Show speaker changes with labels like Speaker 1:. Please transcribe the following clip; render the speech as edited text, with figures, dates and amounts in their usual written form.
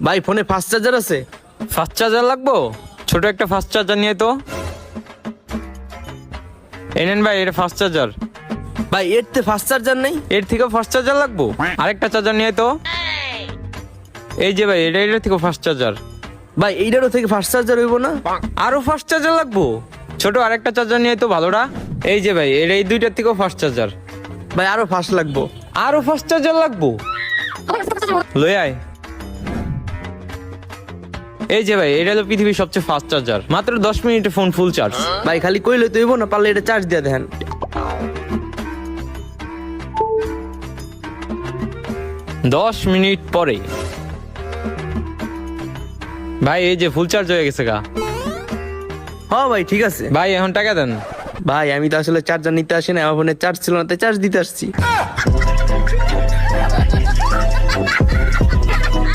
Speaker 1: ভাই ফোনে fast charger আছে?
Speaker 2: ফাস্ট চার্জার লাগবো? ছোট একটা ফাস্ট চার্জার নিয়ে তো। এই নেন ভাই, এটা ফাস্ট চার্জার।
Speaker 1: ভাই এর তে ফাস্ট চার্জার নেই?
Speaker 2: এর থেকেও ফাস্ট চার্জার লাগবো? আরেকটা চার্জার নিয়ে তো। এই যে ভাই, এটার থেকেও ফাস্ট চার্জার।
Speaker 1: ভাই এইটারও থেকে ফাস্ট চার্জার হইব না?
Speaker 2: আরো ফাস্ট চার্জার লাগবো? ছোট আরেকটা চার্জার নিয়ে তো ভালোটা। এই যে ভাই, এই দুইটার থেকেও ফাস্ট চার্জার।
Speaker 1: ভাই আরো ফাস্ট লাগবো।
Speaker 2: আরো ফাস্ট চার্জার লাগবো? লই আয়। এই যে ভাই, এটা হলো পৃথিবীর সবচেয়ে ফাস্ট চার্জার। মাত্র 10 মিনিটে ফোন ফুল চার্জ।
Speaker 1: ভাই খালি কইলে তো হইব না, পারলে এটা চার্জ দিয়ে দেন।
Speaker 2: 10 মিনিট পরে ভাই এই যে ফুল চার্জ হয়ে গেছে গা।
Speaker 1: হ্যাঁ ভাই ঠিক আছে।
Speaker 2: ভাই এখন টাকা দেন।
Speaker 1: ভাই আমি তো আসলে চার্জার নিতে আসি না, আমার ফোনে চার্জ ছিল না, তাই চার্জ দিতে আসছি।